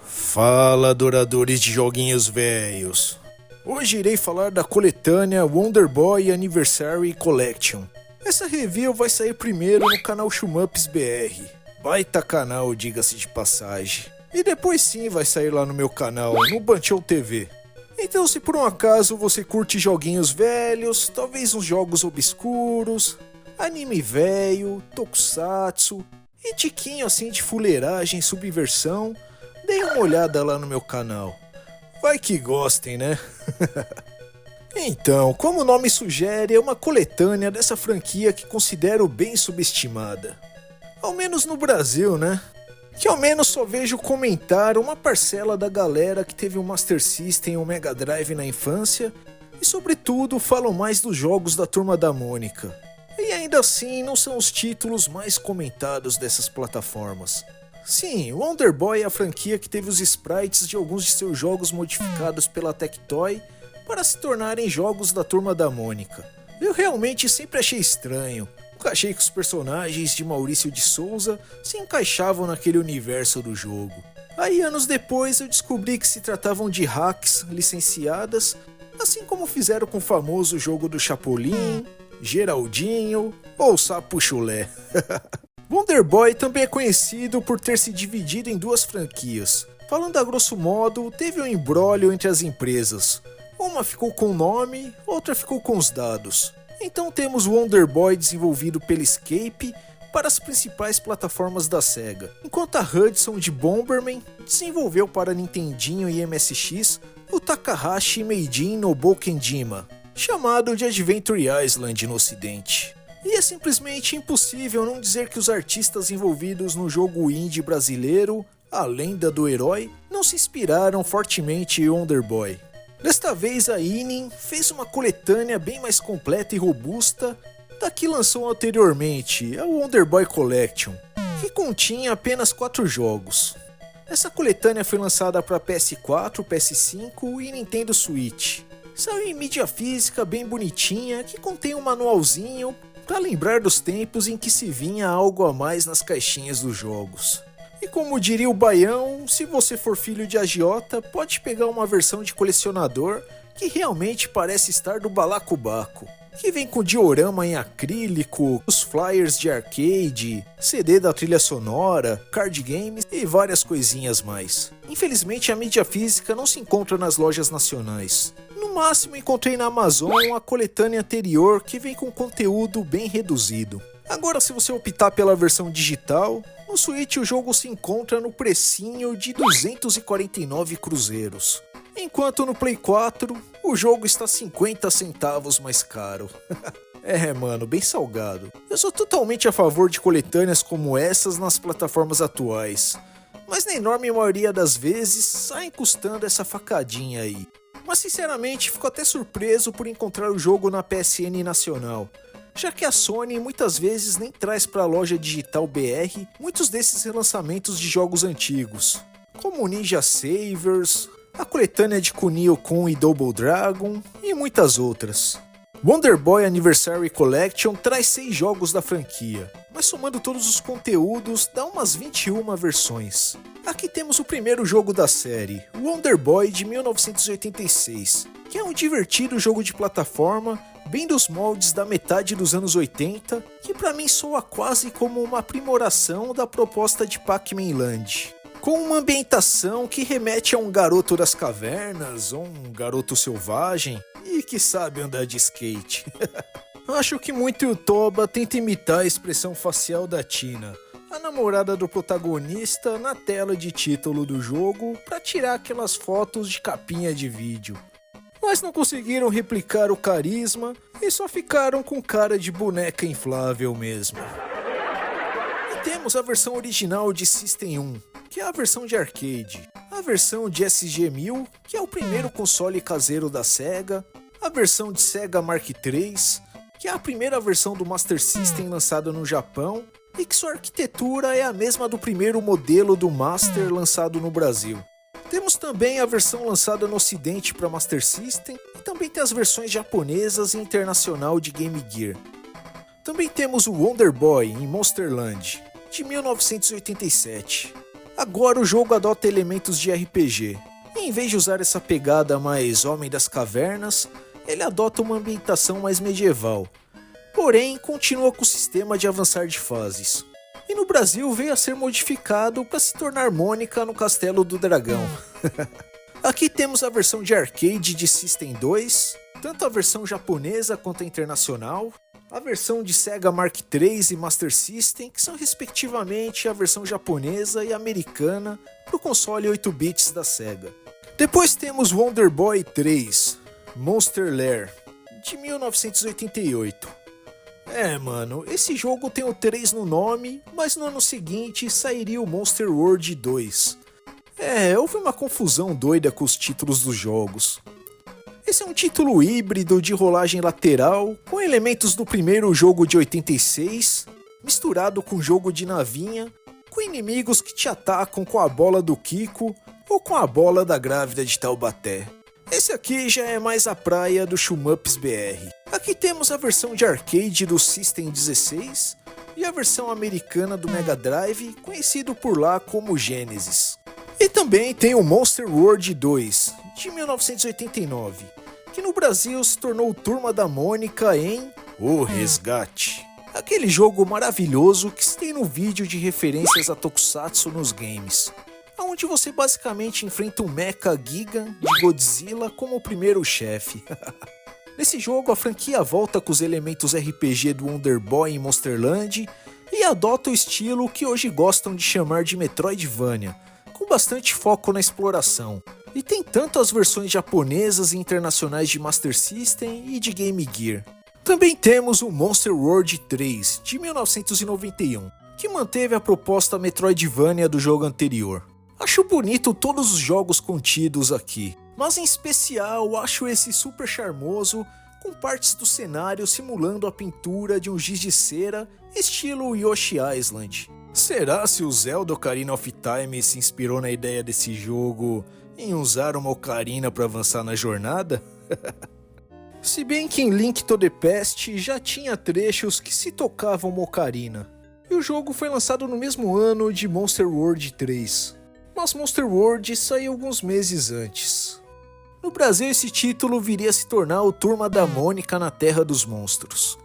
Fala, adoradores de joguinhos velhos. Hoje irei falar da coletânea Wonder Boy Anniversary Collection. Essa review vai sair primeiro no canal Shmups BR. Baita canal, diga-se de passagem. E depois sim vai sair lá no meu canal, no Banchou TV. Então, se por um acaso você curte joguinhos velhos, talvez uns jogos obscuros, anime velho, tokusatsu e tiquinho assim de fuleiragem e subversão, dê uma olhada lá no meu canal. Vai que gostem, né? Então, como o nome sugere, é uma coletânea dessa franquia que considero bem subestimada. Ao menos no Brasil, né? Que ao menos só vejo comentar uma parcela da galera que teve um Master System ou Mega Drive na infância e sobretudo falam mais dos jogos da Turma da Mônica. E ainda assim não são os títulos mais comentados dessas plataformas. Sim, Wonder Boy é a franquia que teve os sprites de alguns de seus jogos modificados pela Tectoy para se tornarem jogos da Turma da Mônica. Eu realmente sempre achei estranho. Nunca achei que os personagens de Maurício de Souza se encaixavam naquele universo do jogo. Aí anos depois eu descobri que se tratavam de hacks licenciadas, assim como fizeram com o famoso jogo do Chapolin, Geraldinho ou Sapo Chulé. Wonder Boy também é conhecido por ter se dividido em duas franquias. Falando a grosso modo, teve um imbróglio entre as empresas. Uma ficou com o nome, outra ficou com os dados. Então temos Wonder Boy desenvolvido pela Escape para as principais plataformas da SEGA, enquanto a Hudson de Bomberman desenvolveu para Nintendinho e MSX o Takahashi Meijin no Bokenjima, chamado de Adventure Island no ocidente. E é simplesmente impossível não dizer que os artistas envolvidos no jogo indie brasileiro, A Lenda do Herói, não se inspiraram fortemente em Wonder Boy. Desta vez a Inin fez uma coletânea bem mais completa e robusta da que lançou anteriormente, a Wonder Boy Collection, que continha apenas 4 jogos. Essa coletânea foi lançada para PS4, PS5 e Nintendo Switch. Saiu em mídia física bem bonitinha, que contém um manualzinho para lembrar dos tempos em que se vinha algo a mais nas caixinhas dos jogos. E como diria o Baião, se você for filho de agiota, pode pegar uma versão de colecionador que realmente parece estar do balacobaco, que vem com diorama em acrílico, os flyers de arcade, CD da trilha sonora, card games e várias coisinhas mais. Infelizmente a mídia física não se encontra nas lojas nacionais. No máximo encontrei na Amazon a coletânea anterior que vem com conteúdo bem reduzido. Agora, se você optar pela versão digital, no Switch o jogo se encontra no precinho de 249 cruzeiros. Enquanto no Play 4, o jogo está 50 centavos mais caro. Mano, bem salgado. Eu sou totalmente a favor de coletâneas como essas nas plataformas atuais, mas na enorme maioria das vezes saem custando essa facadinha aí. Mas sinceramente fico até surpreso por encontrar o jogo na PSN nacional, já que a Sony muitas vezes nem traz para a loja digital BR muitos desses relançamentos de jogos antigos, como Ninja Savers, a coletânea de Kunio-kun e Double Dragon e muitas outras. Wonder Boy Anniversary Collection traz 6 jogos da franquia, mas somando todos os conteúdos dá umas 21 versões. Aqui temos o primeiro jogo da série, Wonder Boy de 1986, que é um divertido jogo de plataforma bem dos moldes da metade dos anos 80, que pra mim soa quase como uma aprimoração da proposta de Pac-Man Land, com uma ambientação que remete a um garoto das cavernas, ou um garoto selvagem, e que sabe andar de skate. Acho que muito Yutoba tenta imitar a expressão facial da Tina, a namorada do protagonista, na tela de título do jogo, pra tirar aquelas fotos de capinha de vídeo. Mas não conseguiram replicar o carisma e só ficaram com cara de boneca inflável mesmo. E temos a versão original de System 1, que é a versão de arcade, a versão de SG-1000, que é o primeiro console caseiro da SEGA, a versão de Sega Mark III, que é a primeira versão do Master System lançada no Japão, e que sua arquitetura é a mesma do primeiro modelo do Master lançado no Brasil. Temos também a versão lançada no ocidente para Master System e também tem as versões japonesas e internacional de Game Gear. Também temos o Wonder Boy em Monsterland, de 1987. Agora o jogo adota elementos de RPG. E em vez de usar essa pegada mais Homem das Cavernas, ele adota uma ambientação mais medieval. Porém, continua com o sistema de avançar de fases. E no Brasil veio a ser modificado para se tornar Mônica no Castelo do Dragão. Aqui temos a versão de arcade de System 2, tanto a versão japonesa quanto a internacional, a versão de Sega Mark III e Master System, que são respectivamente a versão japonesa e americana para o console 8 bits da Sega. Depois temos Wonder Boy 3, Monster Lair, de 1988. Mano, esse jogo tem o 3 no nome, mas no ano seguinte sairia o Monster World 2. Houve uma confusão doida com os títulos dos jogos. Esse é um título híbrido de rolagem lateral, com elementos do primeiro jogo de 86, misturado com jogo de navinha, com inimigos que te atacam com a bola do Kiko ou com a bola da grávida de Taubaté. Esse aqui já é mais a praia do Shmups BR. Aqui temos a versão de arcade do System 16 e a versão americana do Mega Drive, conhecido por lá como Genesis. E também tem o Monster World 2, de 1989, que no Brasil se tornou Turma da Mônica em O Resgate. Aquele jogo maravilhoso que se tem no vídeo de referências a Tokusatsu nos games, onde você basicamente enfrenta um Mecha Gigan de Godzilla como o primeiro chefe. Nesse jogo a franquia volta com os elementos RPG do Wonder Boy em Monsterland e adota o estilo que hoje gostam de chamar de Metroidvania, com bastante foco na exploração. E tem tanto as versões japonesas e internacionais de Master System e de Game Gear. Também temos o Monster World 3, de 1991, que manteve a proposta Metroidvania do jogo anterior. Acho bonito todos os jogos contidos aqui, mas em especial acho esse super charmoso, com partes do cenário simulando a pintura de um giz de cera, estilo Yoshi Island. Será se o Zelda Ocarina of Time se inspirou na ideia desse jogo em usar uma ocarina para avançar na jornada? Se bem que em Link to the Past já tinha trechos que se tocavam uma ocarina, e o jogo foi lançado no mesmo ano de Monster World 3. Mas Monster World saiu alguns meses antes. No Brasil esse título viria a se tornar o Turma da Mônica na Terra dos Monstros.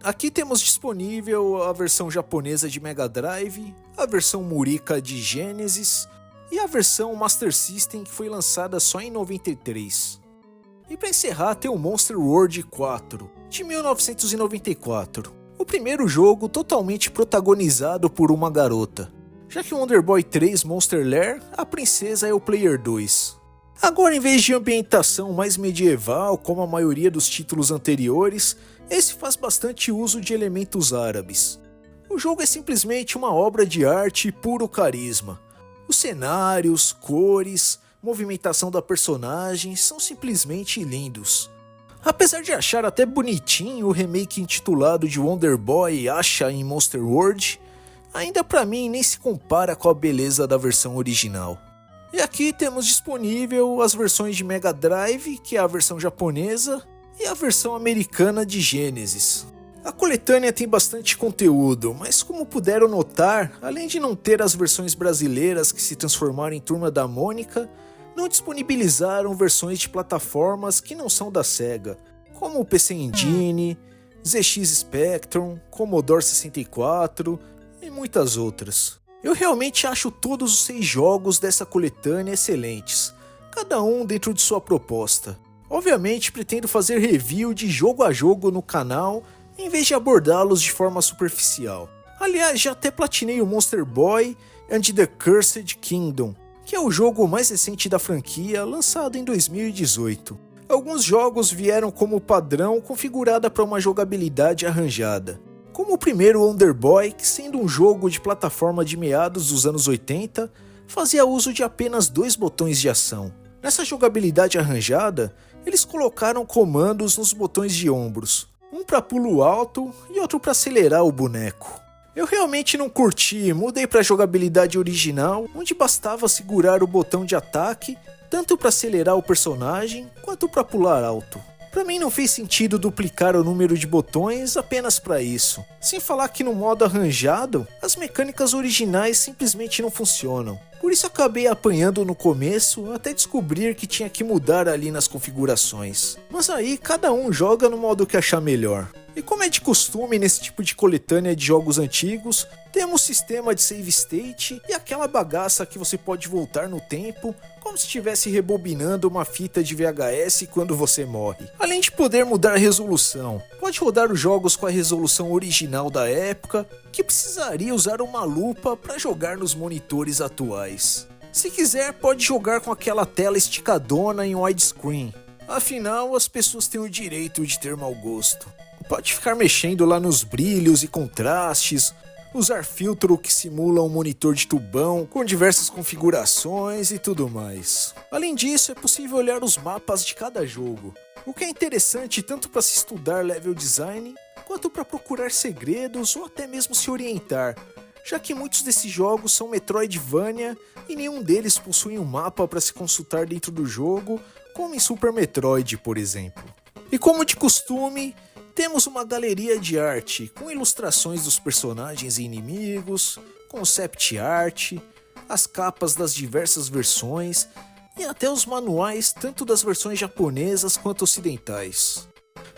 Aqui temos disponível a versão japonesa de Mega Drive, a versão Murica de Genesis e a versão Master System que foi lançada só em 93. E para encerrar tem o Monster World 4, de 1994, o primeiro jogo totalmente protagonizado por uma garota. Já que o Wonder Boy 3 Monster Lair, a princesa é o Player 2. Agora, em vez de ambientação mais medieval, como a maioria dos títulos anteriores, esse faz bastante uso de elementos árabes. O jogo é simplesmente uma obra de arte e puro carisma. Os cenários, cores, movimentação da personagem são simplesmente lindos. Apesar de achar até bonitinho o remake intitulado de Wonder Boy Asha em Monster World, ainda pra mim nem se compara com a beleza da versão original. E aqui temos disponível as versões de Mega Drive, que é a versão japonesa, e a versão americana de Genesis. A coletânea tem bastante conteúdo, mas como puderam notar, além de não ter as versões brasileiras que se transformaram em Turma da Mônica, não disponibilizaram versões de plataformas que não são da Sega, como o PC Engine, ZX Spectrum, Commodore 64... e muitas outras. Eu realmente acho todos os 6 jogos dessa coletânea excelentes, cada um dentro de sua proposta. Obviamente pretendo fazer review de jogo a jogo no canal, em vez de abordá-los de forma superficial. Aliás, já até platinei o Monster Boy and the Cursed Kingdom, que é o jogo mais recente da franquia, lançado em 2018. Alguns jogos vieram como padrão configurada para uma jogabilidade arranjada, como o primeiro Wonder Boy, que sendo um jogo de plataforma de meados dos anos 80, fazia uso de apenas 2 botões de ação. Nessa jogabilidade arranjada, eles colocaram comandos nos botões de ombros, um para pulo alto e outro para acelerar o boneco. Eu realmente não curti e mudei para a jogabilidade original, onde bastava segurar o botão de ataque, tanto para acelerar o personagem, quanto para pular alto. Pra mim não fez sentido duplicar o número de botões apenas para isso. Sem falar que no modo arranjado, as mecânicas originais simplesmente não funcionam. Por isso acabei apanhando no começo até descobrir que tinha que mudar ali nas configurações. Mas aí cada um joga no modo que achar melhor. E como é de costume nesse tipo de coletânea de jogos antigos, temos sistema de save state e aquela bagaça que você pode voltar no tempo, como se estivesse rebobinando uma fita de VHS quando você morre. Além de poder mudar a resolução, pode rodar os jogos com a resolução original da época, que precisaria usar uma lupa para jogar nos monitores atuais. Se quiser, pode jogar com aquela tela esticadona em widescreen. Afinal, as pessoas têm o direito de ter mau gosto. Pode ficar mexendo lá nos brilhos e contrastes, usar filtro que simula um monitor de tubão com diversas configurações e tudo mais. Além disso, é possível olhar os mapas de cada jogo, o que é interessante tanto para se estudar level design, quanto para procurar segredos ou até mesmo se orientar, já que muitos desses jogos são Metroidvania e nenhum deles possui um mapa para se consultar dentro do jogo, como em Super Metroid, por exemplo. E como de costume, temos uma galeria de arte com ilustrações dos personagens e inimigos, concept art, as capas das diversas versões e até os manuais tanto das versões japonesas quanto ocidentais.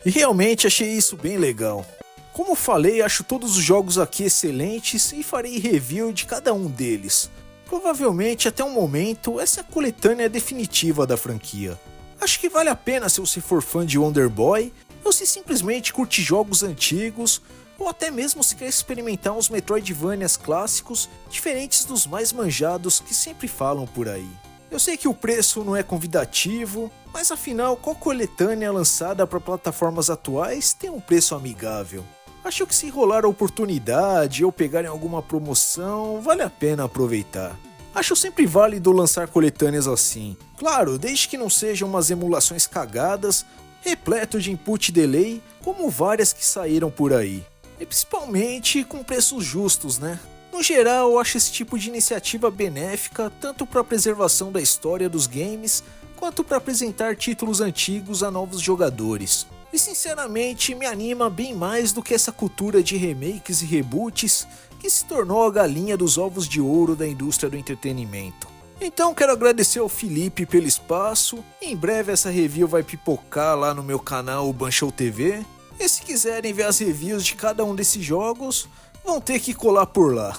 E realmente achei isso bem legal. Como falei, acho todos os jogos aqui excelentes e farei review de cada um deles. Provavelmente até o momento essa é a coletânea definitiva da franquia. Acho que vale a pena se você for fã de Wonder Boy, ou se simplesmente curte jogos antigos, ou até mesmo se quer experimentar uns Metroidvanias clássicos, diferentes dos mais manjados que sempre falam por aí. Eu sei que o preço não é convidativo, mas afinal, qual coletânea lançada para plataformas atuais tem um preço amigável? Acho que se rolar a oportunidade ou pegar em alguma promoção, vale a pena aproveitar. Acho sempre válido lançar coletâneas assim, claro, desde que não sejam umas emulações cagadas, repleto de input delay, como várias que saíram por aí. E principalmente com preços justos, né? No geral, eu acho esse tipo de iniciativa benéfica tanto para a preservação da história dos games, quanto para apresentar títulos antigos a novos jogadores. E sinceramente, me anima bem mais do que essa cultura de remakes e reboots que se tornou a galinha dos ovos de ouro da indústria do entretenimento. Então quero agradecer ao Felipe pelo espaço, em breve essa review vai pipocar lá no meu canal Banshou TV, e se quiserem ver as reviews de cada um desses jogos, vão ter que colar por lá.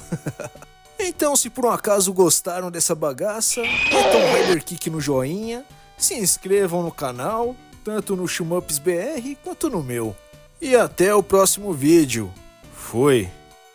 Então se por um acaso gostaram dessa bagaça, metam um Rider Kick no joinha, se inscrevam no canal, tanto no ShmuPsBR quanto no meu. E até o próximo vídeo. Fui!